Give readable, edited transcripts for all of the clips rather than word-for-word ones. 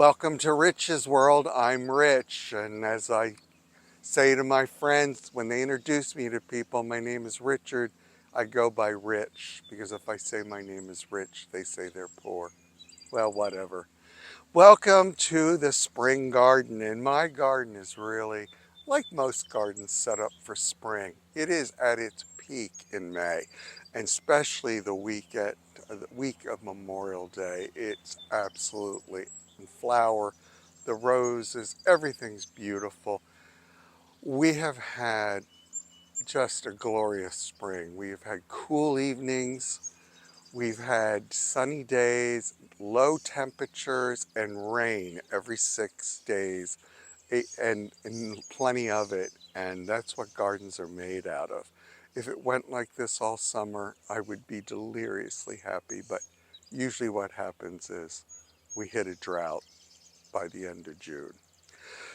Welcome to Rich's World. I'm Rich, and as I say to my friends when they introduce me to people, my name is Richard. I go by Rich because if I say my name is Rich, they say they're poor. Well, whatever. Welcome to the spring garden, and my garden is really like most gardens set up for spring. It is at its peak in May, and especially the week of Memorial Day. It's absolutely in flower. The roses, everything's beautiful. We have had just a glorious spring. We have had cool evenings. We've had sunny days, low temperatures, and rain every 6 days, and plenty of it. And that's what gardens are made out of. If it went like this all summer, I would be deliriously happy. But usually what happens is we hit a drought by the end of June.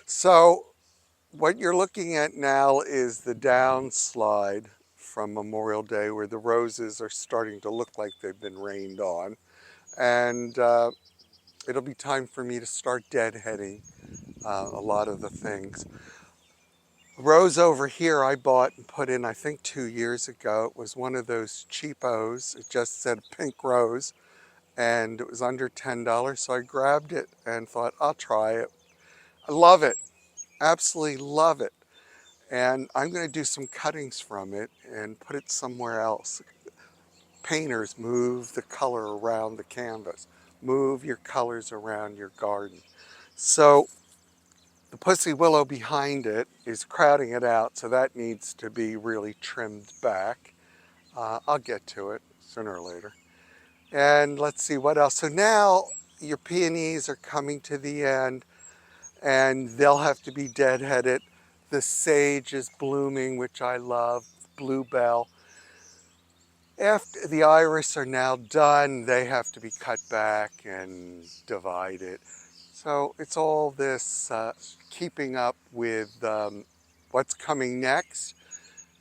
So what you're looking at now is the downslide from Memorial Day, where the roses are starting to look like they've been rained on. And it'll be time for me to start deadheading a lot of the things. The rose over here I bought and put in, I think 2 years ago. It was one of those cheapos. It just said pink rose, and it was under $10. So I grabbed it and thought, I'll try it. I love it. Absolutely love it. And I'm going to do some cuttings from it and put it somewhere else. Painters move the color around the canvas. Move your colors around your garden. So the pussy willow behind it is crowding it out, so that needs to be really trimmed back. I'll get to it sooner or later. And let's see what else. So now your peonies are coming to the end, and they'll have to be deadheaded. The sage is blooming, which I love, bluebell. After the iris are now done, they have to be cut back and divided. So it's all this keeping up with what's coming next.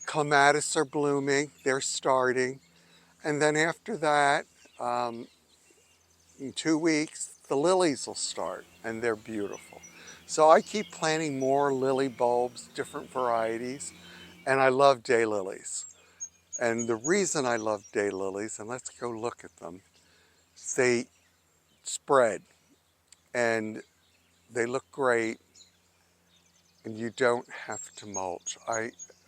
Clematis are blooming, they're starting. And then after that, in 2 weeks, the lilies will start, and they're beautiful. So I keep planting more lily bulbs, different varieties, and I love daylilies. And the reason I love daylilies, and let's go look at them, they spread and they look great, and you don't have to mulch.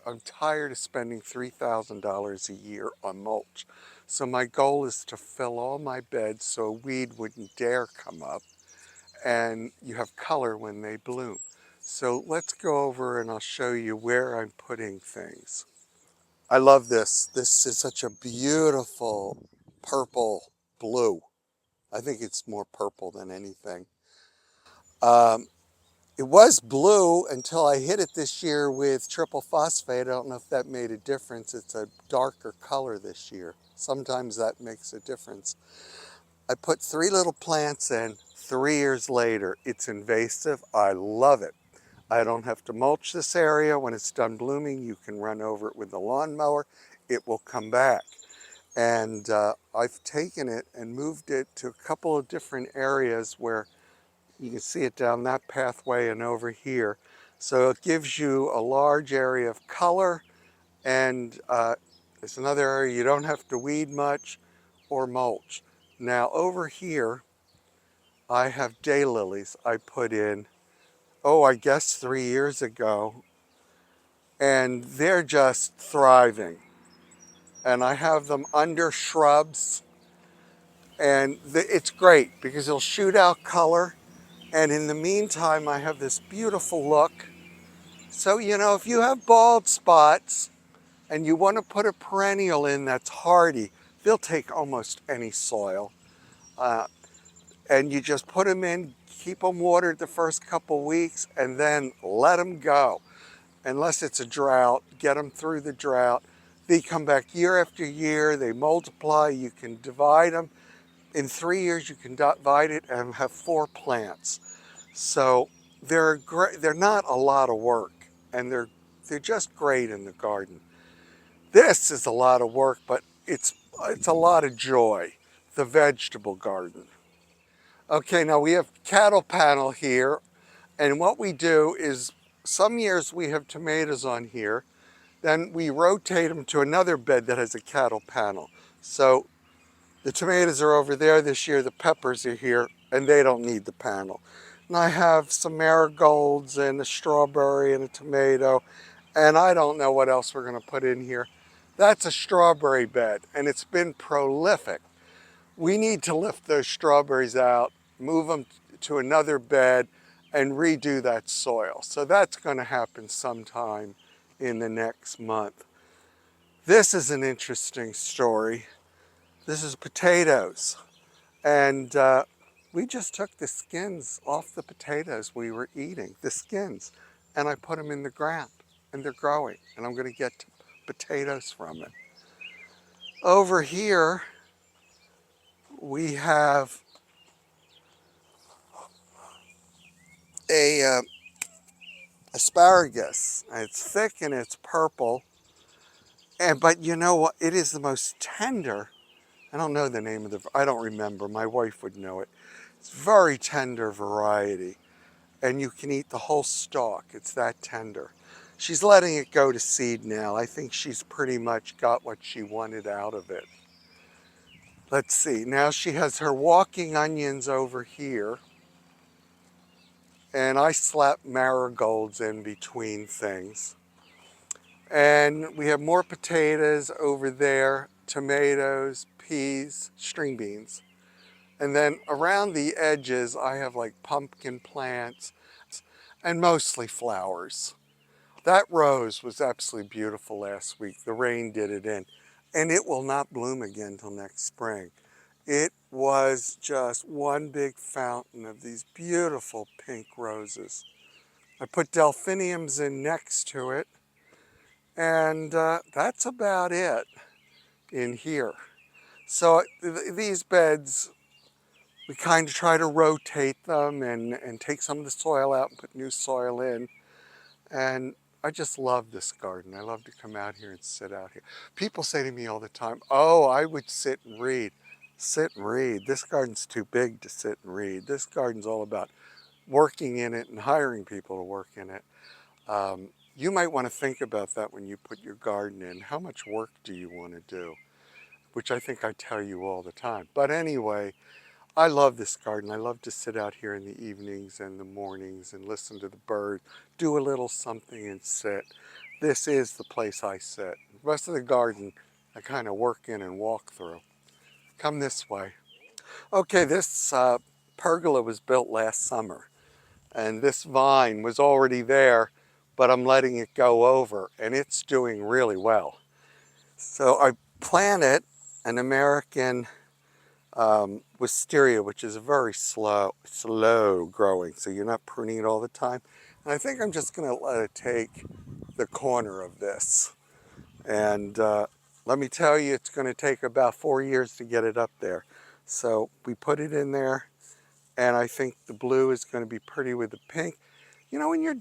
I'm tired of spending $3,000 a year on mulch. So my goal is to fill all my beds so a weed wouldn't dare come up, and you have color when they bloom. So let's go over and I'll show you where I'm putting things. I love this. This is such a beautiful purple blue. I think it's more purple than anything. It was blue until I hit it this year with triple phosphate. I don't know if that made a difference. It's a darker color this year. Sometimes that makes a difference. I put 3 little plants in. 3 years later, it's invasive. I love it. I don't have to mulch this area. When it's done blooming, you can run over it with the lawnmower. It will come back. And I've taken it and moved it to a couple of different areas where you can see it down that pathway and over here. So it gives you a large area of color, and it's another area you don't have to weed much or mulch. Now over here, I have daylilies I put in, I guess 3 years ago, and they're just thriving. And I have them under shrubs, and it's great because it'll shoot out color. And in the meantime, I have this beautiful look. So, if you have bald spots and you want to put a perennial in that's hardy, they'll take almost any soil. And you just put them in, keep them watered the first couple weeks, and then let them go. Unless it's a drought, get them through the drought. They come back year after year, they multiply, you can divide them. In 3 years, you can divide it and have 4 plants. So they're great. They're not a lot of work, and they're just great in the garden. This is a lot of work, but it's a lot of joy. The vegetable garden. Okay, now we have cattle panel here, and what we do is some years we have tomatoes on here, then we rotate them to another bed that has a cattle panel. So the tomatoes are over there this year, the peppers are here, and they don't need the panel. And I have some marigolds and a strawberry and a tomato, and I don't know what else we're gonna put in here. That's a strawberry bed, and it's been prolific. We need to lift those strawberries out, move them to another bed, and redo that soil. So that's gonna happen sometime in the next month. This is an interesting story. This is potatoes. And we just took the skins off the potatoes we were eating, the skins, and I put them in the ground, and they're growing, and I'm gonna get potatoes from it. Over here, we have a asparagus. It's thick and it's purple, but you know what? It is the most tender. I don't know the name of I don't remember. My wife would know it. It's very tender variety, and you can eat the whole stalk. It's that tender. She's letting it go to seed now. I think she's pretty much got what she wanted out of it. Let's see. Now she has her walking onions over here, and I slap marigolds in between things. And we have more potatoes over there, tomatoes, peas, string beans. And then around the edges, I have like pumpkin plants and mostly flowers. That rose was absolutely beautiful last week. The rain did it in, and it will not bloom again till next spring. It was just one big fountain of these beautiful pink roses. I put delphiniums in next to it, and that's about it in here. So these beds, we kind of try to rotate them and take some of the soil out and put new soil in. And I just love this garden. I love to come out here and sit out here. People say to me all the time, oh, I would sit and read. Sit and read. This garden's too big to sit and read. This garden's all about working in it and hiring people to work in it. You might want to think about that when you put your garden in. How much work do you want to do? Which I think I tell you all the time. But anyway, I love this garden. I love to sit out here in the evenings and the mornings and listen to the birds, do a little something and sit. This is the place I sit. The rest of the garden, I kind of work in and walk through. Come this way. Okay, this pergola was built last summer, and this vine was already there, but I'm letting it go over, and it's doing really well. So I planted an American wisteria, which is very slow growing, so you're not pruning it all the time. And I think I'm just gonna let it take the corner of this. And let me tell you, it's gonna take about 4 years to get it up there. So we put it in there, and I think the blue is gonna be pretty with the pink. You know, when you're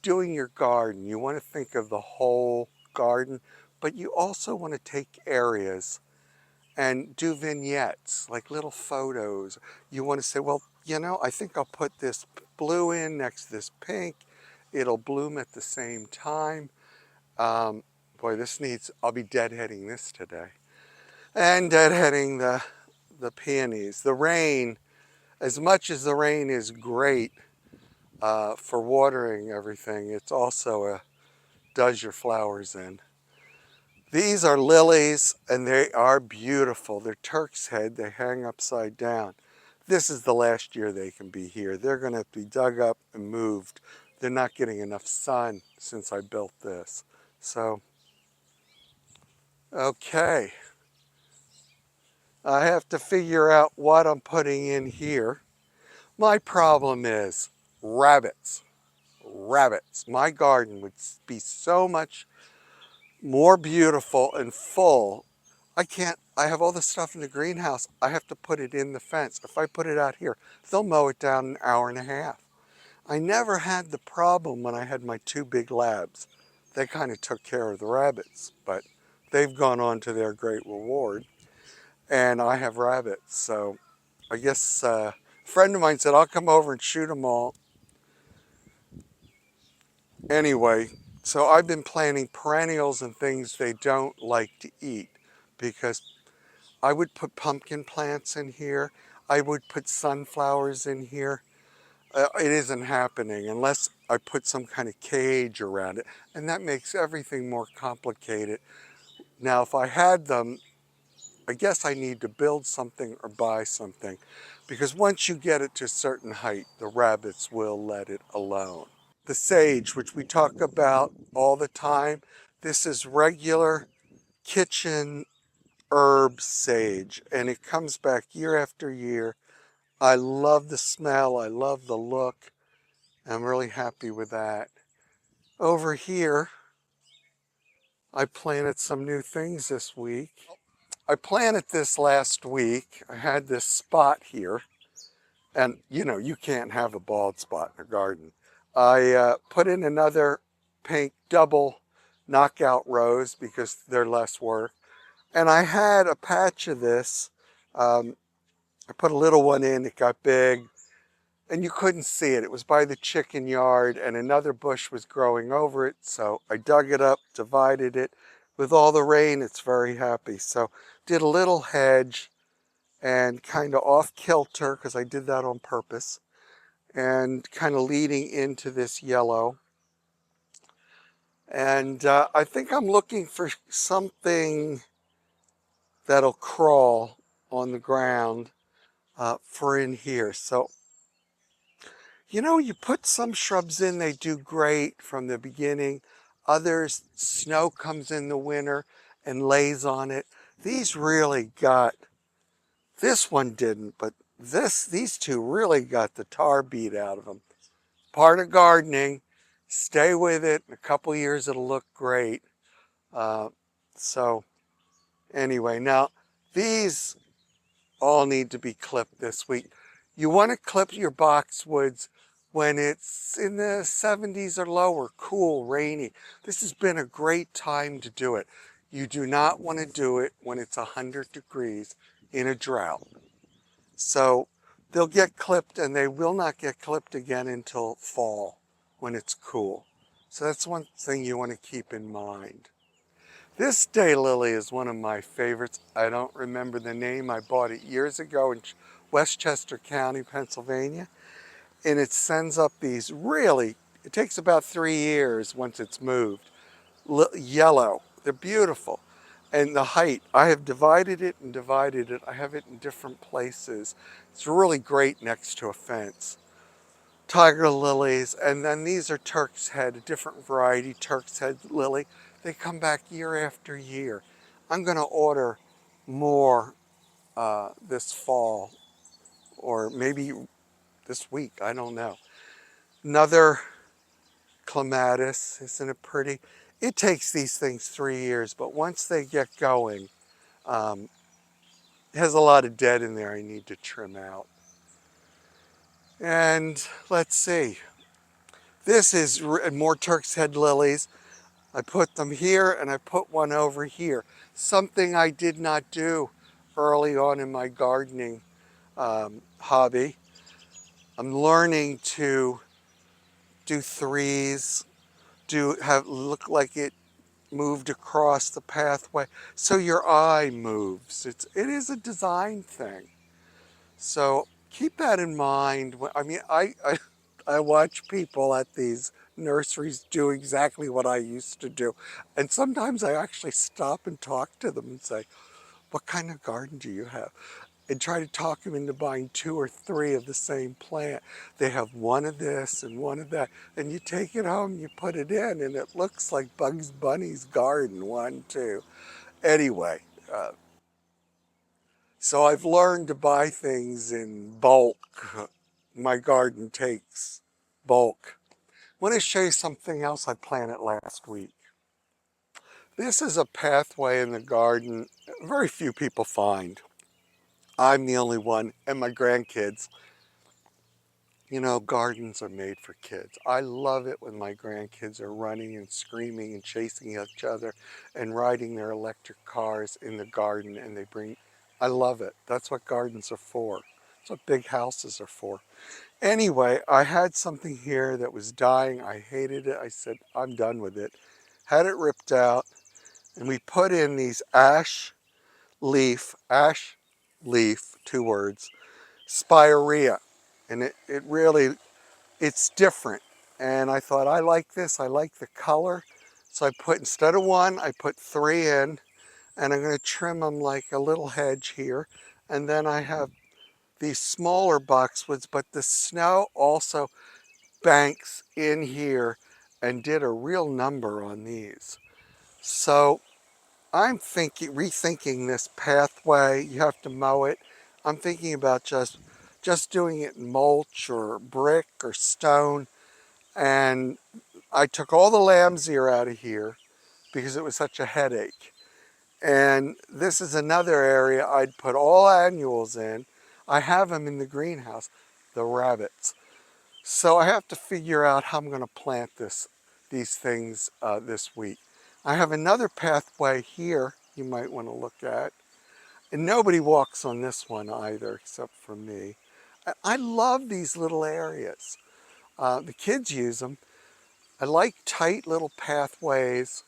doing your garden, you wanna think of the whole garden, but you also wanna take areas and do vignettes, like little photos. You want to say, well, you know, I think I'll put this blue in next to this pink. It'll bloom at the same time. Boy, this needs, I'll be deadheading this today. And deadheading the peonies. The rain, as much as the rain is great for watering everything, it's also does your flowers in. These are lilies, and they are beautiful. They're Turk's head. They hang upside down. This is the last year they can be here. They're going to have to be dug up and moved. They're not getting enough sun since I built this. So, okay. I have to figure out what I'm putting in here. My problem is rabbits. Rabbits. My garden would be so much more beautiful and full. I have all this stuff in the greenhouse. I have to put it in the fence. If I put it out here, they'll mow it down an hour and a half. I never had the problem when I had my 2 big labs. They kind of took care of the rabbits, but they've gone on to their great reward. And I have rabbits, so I guess friend of mine said, I'll come over and shoot them all. Anyway, so I've been planting perennials and things they don't like to eat, because I would put pumpkin plants in here. I would put sunflowers in here. It isn't happening unless I put some kind of cage around it. And that makes everything more complicated. Now, if I had them, I guess I need to build something or buy something, because once you get it to a certain height, the rabbits will let it alone. The sage, which we talk about all the time, this is regular kitchen herb sage, and it comes back year after year. I love the smell, I love the look. I'm really happy with that. Over here, I planted some new things this week. I planted this last week. I had this spot here, and you know, you can't have a bald spot in a garden. I put in another pink double knockout rose because they're less work. And I had a patch of this. I put a little one in, it got big, and you couldn't see it. It was by the chicken yard, and another bush was growing over it. So I dug it up, divided it. With all the rain, it's very happy. So did a little hedge and kind of off kilter, because I did that on purpose, and kind of leading into this yellow. And I think I'm looking for something that'll crawl on the ground for in here. So, you know, you put some shrubs in, they do great from the beginning. Others, snow comes in the winter and lays on it. These really got, this one didn't, but these two really got the tar beat out of them. Part of gardening, stay with it. In a couple years, it'll look great. So anyway, now these all need to be clipped this week. You want to clip your boxwoods when it's in the 70s or lower, cool, rainy. This has been a great time to do it. You do not want to do it when it's 100 degrees in a drought. So they'll get clipped, and they will not get clipped again until fall when it's cool. So that's one thing you want to keep in mind. This daylily is one of my favorites. I don't remember the name. I bought it years ago in Westchester County, Pennsylvania. And it sends up these really, it takes about 3 years once it's moved. Yellow. They're beautiful. And the height, I have divided it and divided it. I have it in different places. It's really great next to a fence. Tiger lilies, and then these are Turk's Head, a different variety, Turk's Head lily. They come back year after year. I'm going to order more this fall, or maybe this week, I don't know. Another clematis, isn't it pretty? It takes these things 3 years, but once they get going, it has a lot of dead in there I need to trim out. And let's see. This is more Turk's Head lilies. I put them here, and I put one over here. Something I did not do early on in my gardening hobby. I'm learning to do threes, look like it moved across the pathway, so your eye moves. It is a design thing. So keep that in mind. I mean, I watch people at these nurseries do exactly what I used to do. And sometimes I actually stop and talk to them and say, what kind of garden do you have? And try to talk them into buying 2 or 3 of the same plant. They have one of this and one of that. And you take it home, you put it in, and it looks like Bugs Bunny's garden, 1, 2. Anyway, so I've learned to buy things in bulk. My garden takes bulk. I want to show you something else I planted last week. This is a pathway in the garden very few people find. I'm the only one, and my grandkids. You know, gardens are made for kids. I love it when my grandkids are running and screaming and chasing each other and riding their electric cars in the garden, and I love it. That's what gardens are for. That's That's what big houses are for. Anyway, I had something here that was dying. I hated it. I said, I'm done with it. Had it ripped out, and we put in these ash leaf, 2 words, spirea. And it really, it's different. And I thought, I like this. I like the color. So I put, instead of one, I put 3 in. And I'm going to trim them like a little hedge here. And then I have these smaller boxwoods, but the snow also banks in here and did a real number on these. So I'm rethinking this pathway. You have to mow it. I'm thinking about just doing it in mulch or brick or stone. And I took all the lamb's ear out of here because it was such a headache. And this is another area I'd put all annuals in. I have them in the greenhouse, the rabbits. So I have to figure out how I'm going to plant these things this week. I have another pathway here you might want to look at. And nobody walks on this one either except for me. I love these little areas. The kids use them. I like tight little pathways.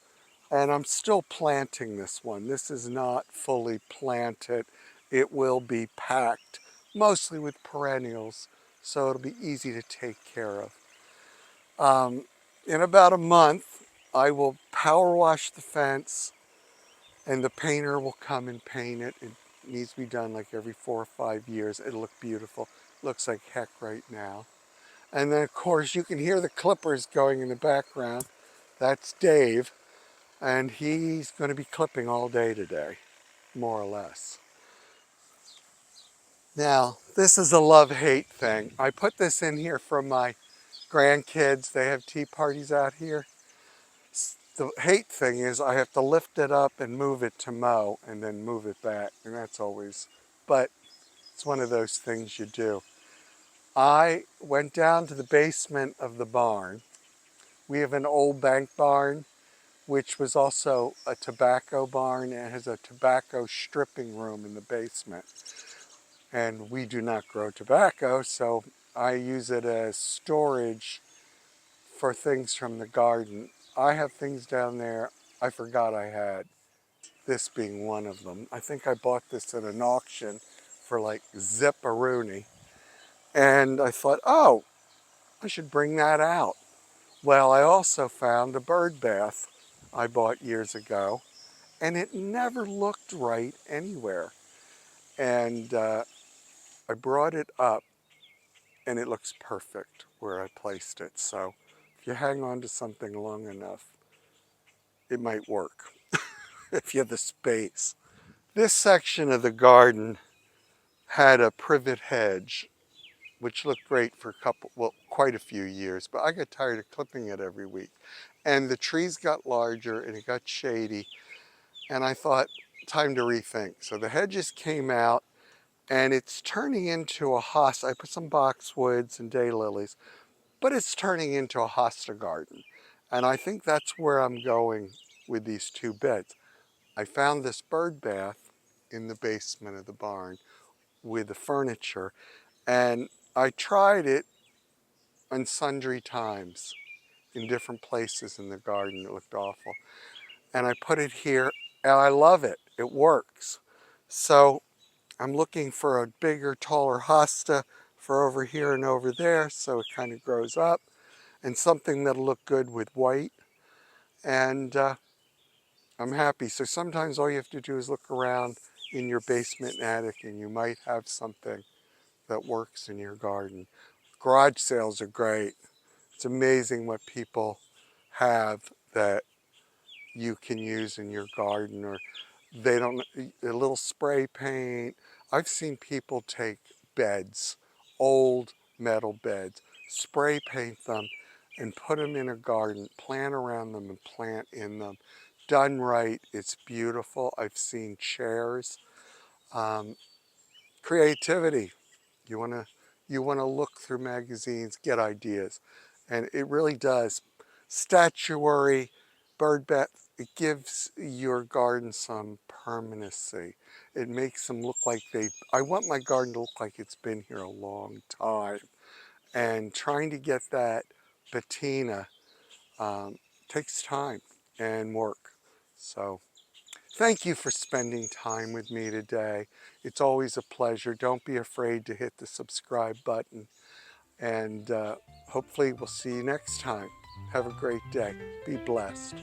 And I'm still planting this one. This is not fully planted. It will be packed, mostly with perennials, so it'll be easy to take care of. In about a month, I will power wash the fence, and the painter will come and paint it. It needs to be done like every 4 or 5 years. It'll look beautiful. Looks like heck right now. And then, of course, you can hear the clippers going in the background. That's Dave. And he's going to be clipping all day today, more or less. Now, this is a love-hate thing. I put this in here for my grandkids. They have tea parties out here. The hate thing is I have to lift it up and move it to mow and then move it back. And that's always, but it's one of those things you do. I went down to the basement of the barn. We have an old bank barn, which was also a tobacco barn, and it has a tobacco stripping room in the basement. And we do not grow tobacco, so I use it as storage for things from the garden. I have things down there I forgot I had, this being one of them. I think I bought this at an auction for like zip-a-rooney. And I thought, oh, I should bring that out. Well, I also found a bird bath I bought years ago, and it never looked right anywhere. And I brought it up, and it looks perfect where I placed it. So if you hang on to something long enough, it might work if you have the space. This section of the garden had a privet hedge, which looked great for quite a few years, but I got tired of clipping it every week. And the trees got larger and it got shady, and I thought, time to rethink. So the hedges came out, and it's turning into a hosta. I put some boxwoods and daylilies, but it's turning into a hosta garden. And I think that's where I'm going with these 2 beds. I found this bird bath in the basement of the barn with the furniture, and I tried it on sundry times in different places in the garden. It looked awful. And I put it here, and I love it. It works. So I'm looking for a bigger, taller hosta for over here and over there, so it kind of grows up, and something that'll look good with white. And I'm happy. So sometimes all you have to do is look around in your basement and attic, and you might have something that works in your garden. Garage sales are great. It's amazing what people have that you can use in your garden, or they don't, a little spray paint. I've seen people take beds, old metal beds, spray paint them and put them in a garden, plant around them and plant in them. Done right, it's beautiful. I've seen chairs. Creativity. You wanna look through magazines, get ideas, and it really does. Statuary, bird bath, it gives your garden some permanency. It makes them look like I want my garden to look like it's been here a long time. And trying to get that patina takes time and work. So thank you for spending time with me today. It's always a pleasure. Don't be afraid to hit the subscribe button. And hopefully we'll see you next time. Have a great day. Be blessed.